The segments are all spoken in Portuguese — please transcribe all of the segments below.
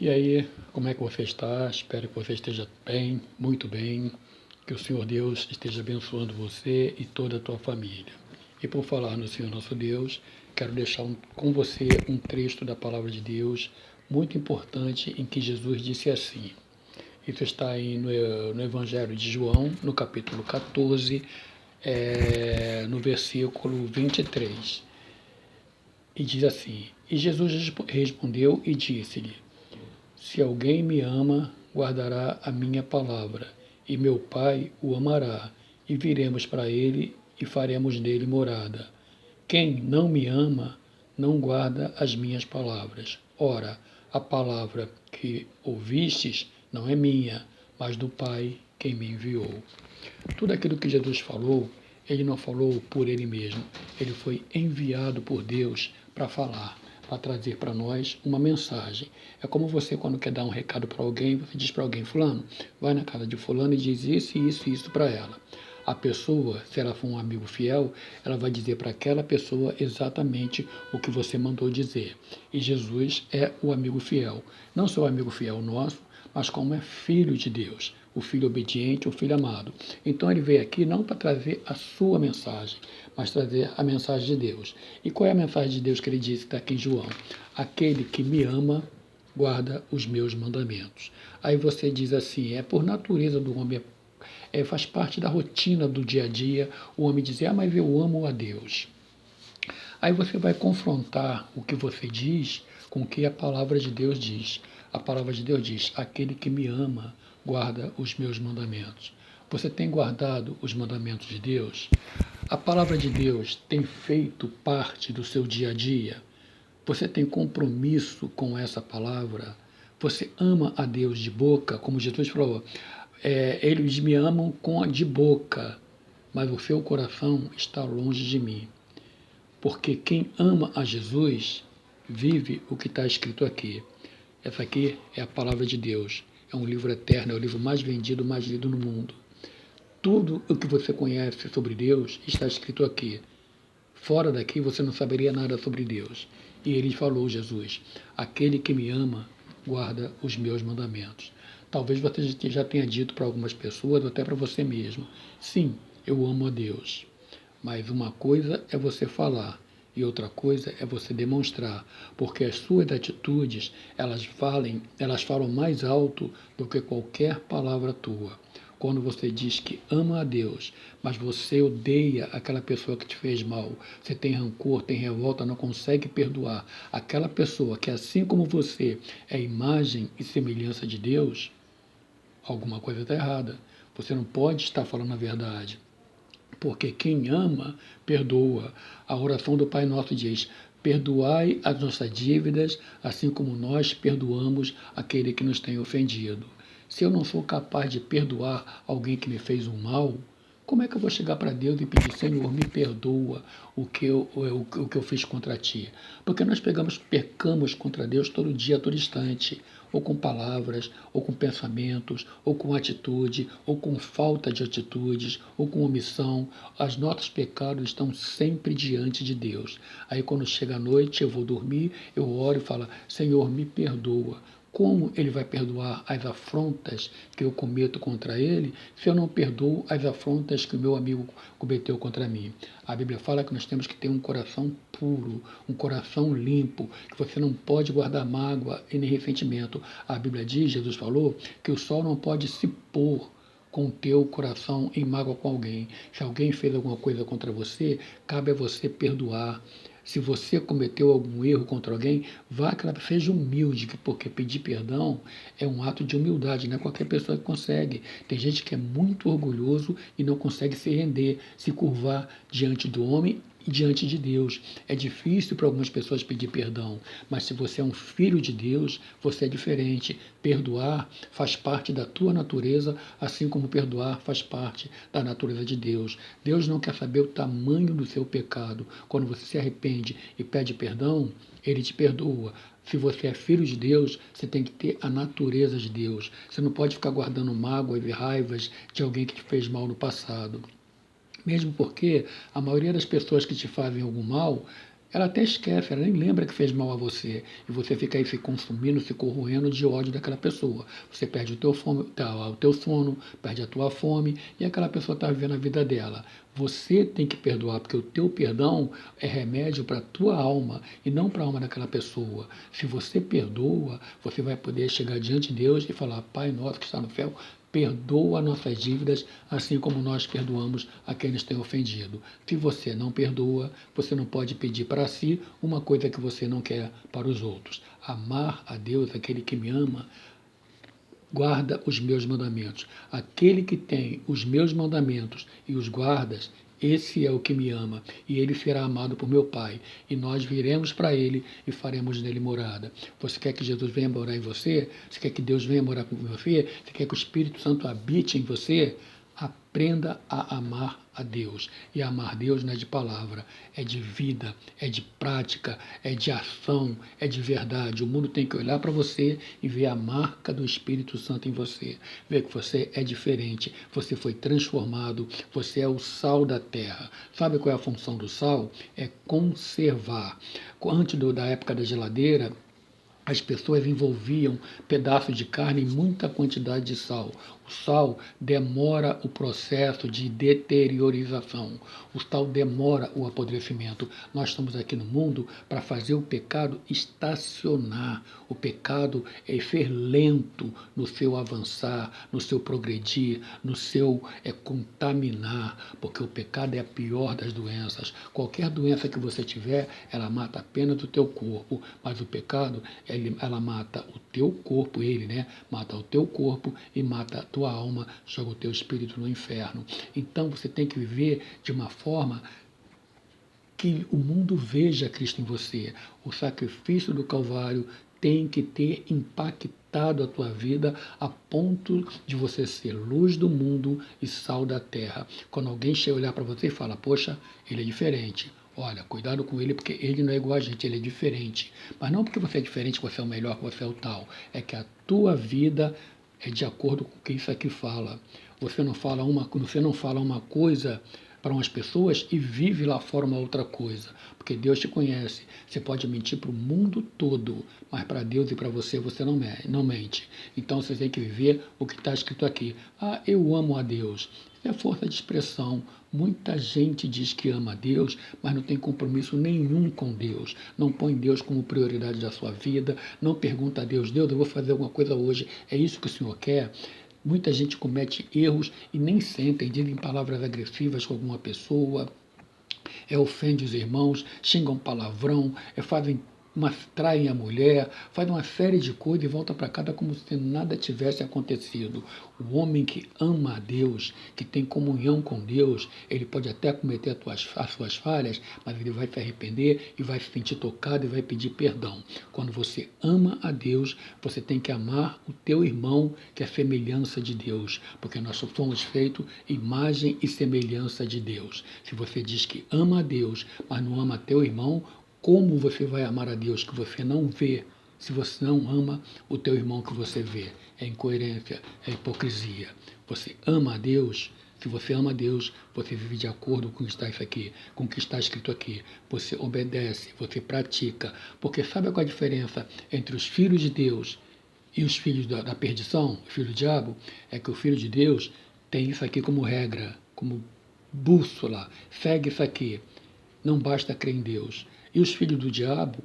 E aí, como é que você está? Espero que você esteja bem, muito bem, que o Senhor Deus esteja abençoando você e toda a tua família. E por falar no Senhor nosso Deus, quero deixar com você um trecho da palavra de Deus muito importante em que Jesus disse assim. Isso está aí no Evangelho de João, no capítulo 14, no versículo 23. E diz assim: E Jesus respondeu e disse-lhe: Se alguém me ama, guardará a minha palavra, e meu Pai o amará, e viremos para ele e faremos nele morada. Quem não me ama, não guarda as minhas palavras. Ora, a palavra que ouvistes não é minha, mas do Pai quem me enviou. Tudo aquilo que Jesus falou, ele não falou por ele mesmo, ele foi enviado por Deus para falar, para trazer para nós uma mensagem. É como você, quando quer dar um recado para alguém, você diz para alguém: fulano, vai na casa de fulano e diz isso, isso e isso para ela. A pessoa, se ela for um amigo fiel, ela vai dizer para aquela pessoa exatamente o que você mandou dizer. E Jesus é o amigo fiel. Não só o amigo fiel nosso, mas como é filho de Deus, o filho obediente, o filho amado. Então ele veio aqui não para trazer a sua mensagem, mas trazer a mensagem de Deus. E qual é a mensagem de Deus que ele disse? Está aqui em João: aquele que me ama, guarda os meus mandamentos. Aí você diz assim: é por natureza do homem, faz parte da rotina do dia a dia o homem dizer: mas eu amo a Deus. Aí você vai confrontar o que você diz com o que a palavra de Deus diz. A palavra de Deus diz: aquele que me ama, guarda os meus mandamentos. Você tem guardado os mandamentos de Deus? A palavra de Deus tem feito parte do seu dia a dia? Você tem compromisso com essa palavra? Você ama a Deus de boca, como Jesus falou? Eles me amam de boca, mas o seu coração está longe de mim. Porque quem ama a Jesus vive o que está escrito aqui. Essa aqui é a palavra de Deus. É um livro eterno, é o livro mais vendido, mais lido no mundo. Tudo o que você conhece sobre Deus está escrito aqui. Fora daqui você não saberia nada sobre Deus. E ele falou, Jesus: aquele que me ama, guarda os meus mandamentos. Talvez você já tenha dito para algumas pessoas, ou até para você mesmo: sim, eu amo a Deus. Mas uma coisa é você falar e outra coisa é você demonstrar, porque as suas atitudes, elas falam mais alto do que qualquer palavra tua. Quando você diz que ama a Deus, mas você odeia aquela pessoa que te fez mal, você tem rancor, tem revolta, não consegue perdoar aquela pessoa que, assim como você, é imagem e semelhança de Deus, alguma coisa está errada. Você não pode estar falando a verdade. Porque quem ama, perdoa. A oração do Pai Nosso diz: perdoai as nossas dívidas, assim como nós perdoamos aquele que nos tem ofendido. Se eu não sou capaz de perdoar alguém que me fez um mal, como é que eu vou chegar para Deus e pedir: Senhor, me perdoa o que eu fiz contra ti? Porque nós pecamos contra Deus todo dia, a todo instante, ou com palavras, ou com pensamentos, ou com atitude, ou com falta de atitudes, ou com omissão. Os nossos pecados estão sempre diante de Deus. Aí quando chega a noite, eu vou dormir, eu oro e falo: Senhor, me perdoa. Como ele vai perdoar as afrontas que eu cometo contra ele, se eu não perdoo as afrontas que o meu amigo cometeu contra mim? A Bíblia fala que nós temos que ter um coração puro, um coração limpo, que você não pode guardar mágoa e nem ressentimento. A Bíblia diz, Jesus falou, que o sol não pode se pôr com o teu coração em mágoa com alguém. Se alguém fez alguma coisa contra você, cabe a você perdoar. Se você cometeu algum erro contra alguém, vá que ela seja humilde, porque pedir perdão é um ato de humildade, não é qualquer pessoa que consegue. Tem gente que é muito orgulhoso e não consegue se render, se curvar diante do homem e diante de Deus. É difícil para algumas pessoas pedir perdão, mas se você é um filho de Deus, você é diferente. Perdoar faz parte da tua natureza, assim como perdoar faz parte da natureza de Deus. Deus não quer saber o tamanho do seu pecado. Quando você se arrepende e pede perdão, ele te perdoa. Se você é filho de Deus, você tem que ter a natureza de Deus. Você não pode ficar guardando mágoas e raivas de alguém que te fez mal no passado. Mesmo porque a maioria das pessoas que te fazem algum mal ela até esquece, ela nem lembra que fez mal a você. E você fica aí se consumindo, se corroendo de ódio daquela pessoa. Você perde o teu sono, perde a tua fome e aquela pessoa está vivendo a vida dela. Você tem que perdoar, porque o teu perdão é remédio para a tua alma e não para a alma daquela pessoa. Se você perdoa, você vai poder chegar diante de Deus e falar: Pai nosso que está no céu, perdoa nossas dívidas, assim como nós perdoamos a quem nos tem ofendido. Se você não perdoa, você não pode pedir para si uma coisa que você não quer para os outros. Amar a Deus, aquele que me ama, guarda os meus mandamentos. Aquele que tem os meus mandamentos e os guardas, esse é o que me ama, e ele será amado por meu Pai, e nós viremos para ele e faremos nele morada. Você quer que Jesus venha morar em você? Você quer que Deus venha morar com você? Você quer que o Espírito Santo habite em você? Aprenda a amar a Deus. E amar Deus não é de palavra, é de vida, é de prática, é de ação, é de verdade. O mundo tem que olhar para você e ver a marca do Espírito Santo em você. Ver que você é diferente, você foi transformado, você é o sal da terra. Sabe qual é a função do sal? É conservar. Antes da época da geladeira, as pessoas envolviam pedaços de carne em muita quantidade de sal. O sal demora o processo de deteriorização. O sal demora o apodrecimento. Nós estamos aqui no mundo para fazer o pecado estacionar. O pecado é ser lento no seu avançar, no seu progredir, no seu contaminar, porque o pecado é a pior das doenças. Qualquer doença que você tiver, ela mata apenas o teu corpo, mas o pecado ela mata o teu corpo, mata o teu corpo e mata a tua alma, joga o teu espírito no inferno. Então você tem que viver de uma forma que o mundo veja Cristo em você. O sacrifício do Calvário tem que ter impactado a tua vida a ponto de você ser luz do mundo e sal da terra. Quando alguém chega a olhar para você e fala: poxa, ele é diferente. Olha, cuidado com ele, porque ele não é igual a gente, ele é diferente. Mas não porque você é diferente, que você é o melhor, que você é o tal. É que a tua vida é de acordo com o que isso aqui fala. Você não fala uma coisa para umas pessoas e vive lá fora uma outra coisa. Porque Deus te conhece. Você pode mentir para o mundo todo, mas para Deus e para você, você não mente. Então você tem que viver o que está escrito aqui. Ah, eu amo a Deus. Isso é força de expressão. Muita gente diz que ama a Deus, mas não tem compromisso nenhum com Deus. Não põe Deus como prioridade da sua vida. Não pergunta a Deus: Deus, eu vou fazer alguma coisa hoje. É isso que o Senhor quer? Muita gente comete erros e nem sentem, dizem palavras agressivas com alguma pessoa, ofende os irmãos, xingam palavrão, traem a mulher, fazem uma série de coisas e volta para casa como se nada tivesse acontecido. O homem que ama a Deus, que tem comunhão com Deus, ele pode até cometer as suas falhas, mas ele vai se arrepender e vai se sentir tocado e vai pedir perdão. Quando você ama a Deus, você tem que amar o teu irmão, que é semelhança de Deus, porque nós somos feitos imagem e semelhança de Deus. Se você diz que ama a Deus, mas não ama teu irmão, como você vai amar a Deus que você não vê, se você não ama o teu irmão que você vê? É incoerência, é hipocrisia. Você ama a Deus. Se você ama a Deus, você vive de acordo com o que está isso aqui, com o que está escrito aqui. Você obedece, você pratica. Porque sabe qual é a diferença entre os filhos de Deus e os filhos da perdição, o filho do diabo? É que o filho de Deus tem isso aqui como regra, como bússola. Segue isso aqui. Não basta crer em Deus. E os filhos do diabo,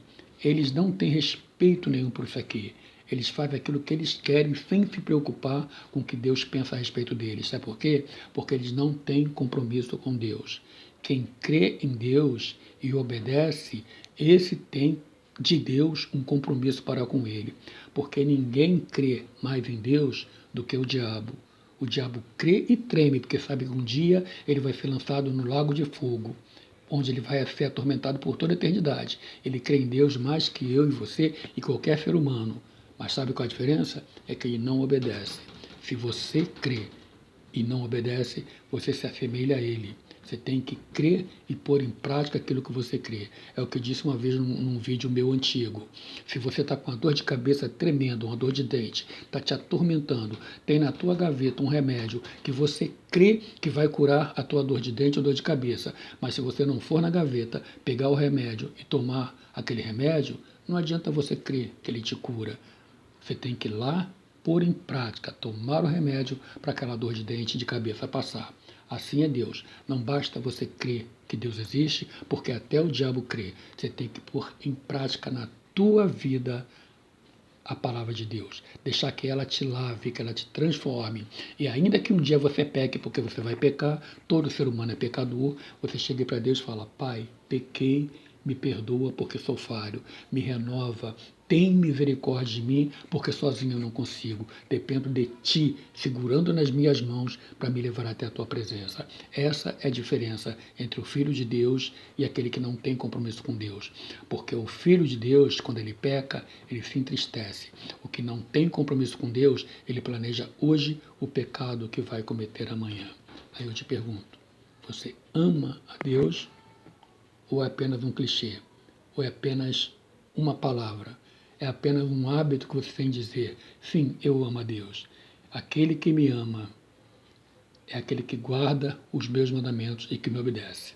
eles não têm respeito nenhum por isso aqui. Eles fazem aquilo que eles querem sem se preocupar com o que Deus pensa a respeito deles. Sabe por quê? Porque eles não têm compromisso com Deus. Quem crê em Deus e obedece, esse tem de Deus um compromisso para com ele. Porque ninguém crê mais em Deus do que o diabo. O diabo crê e treme, porque sabe que um dia ele vai ser lançado no lago de fogo, onde ele vai ser atormentado por toda a eternidade. Ele crê em Deus mais que eu e você e qualquer ser humano. Mas sabe qual a diferença? É que ele não obedece. Se você crê e não obedece, você se assemelha a ele. Você tem que crer e pôr em prática aquilo que você crê. É o que eu disse uma vez num vídeo meu antigo. Se você está com uma dor de cabeça tremenda, uma dor de dente, está te atormentando, tem na tua gaveta um remédio que você crê que vai curar a tua dor de dente ou dor de cabeça, mas se você não for na gaveta, pegar o remédio e tomar aquele remédio, não adianta você crer que ele te cura. Você tem que ir lá, pôr em prática, tomar o remédio para aquela dor de dente e de cabeça passar. Assim é Deus. Não basta você crer que Deus existe, porque até o diabo crê. Você tem que pôr em prática na tua vida a palavra de Deus. Deixar que ela te lave, que ela te transforme. E ainda que um dia você peque, porque você vai pecar, todo ser humano é pecador, você chega para Deus e fala: Pai, pequei, me perdoa porque sou falho, me renova, tem misericórdia de mim, porque sozinho eu não consigo. Dependo de Ti, segurando nas minhas mãos para me levar até a Tua presença. Essa é a diferença entre o Filho de Deus e aquele que não tem compromisso com Deus. Porque o Filho de Deus, quando ele peca, ele se entristece. O que não tem compromisso com Deus, ele planeja hoje o pecado que vai cometer amanhã. Aí eu te pergunto, você ama a Deus ou é apenas um clichê? Ou é apenas uma palavra? É apenas um hábito que você tem de dizer: sim, eu amo a Deus. Aquele que me ama é aquele que guarda os meus mandamentos e que me obedece.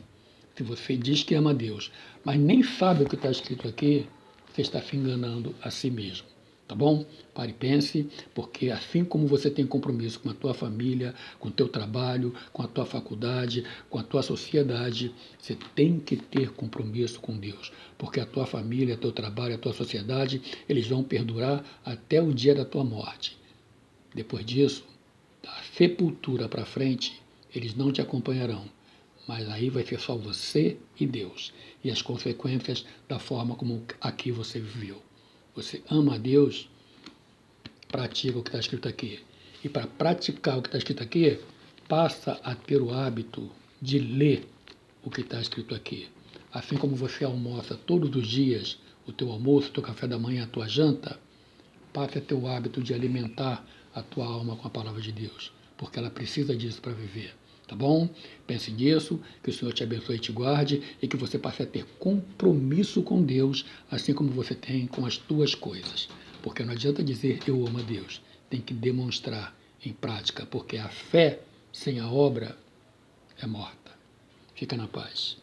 Se você diz que ama a Deus, mas nem sabe o que está escrito aqui, você está se enganando a si mesmo. Tá bom? Pare e pense, porque assim como você tem compromisso com a tua família, com o teu trabalho, com a tua faculdade, com a tua sociedade, você tem que ter compromisso com Deus, porque a tua família, o teu trabalho, a tua sociedade, eles vão perdurar até o dia da tua morte. Depois disso, da sepultura para frente, eles não te acompanharão, mas aí vai ser só você e Deus, e as consequências da forma como aqui você viveu. Você ama a Deus, pratica o que está escrito aqui. E para praticar o que está escrito aqui, passa a ter o hábito de ler o que está escrito aqui. Assim como você almoça todos os dias, o teu almoço, o teu café da manhã, a tua janta, passe a ter o hábito de alimentar a tua alma com a palavra de Deus, porque ela precisa disso para viver. Tá bom? Pense nisso, que o Senhor te abençoe e te guarde e que você passe a ter compromisso com Deus, assim como você tem com as tuas coisas. Porque não adianta dizer eu amo a Deus, tem que demonstrar em prática, porque a fé sem a obra é morta. Fica na paz.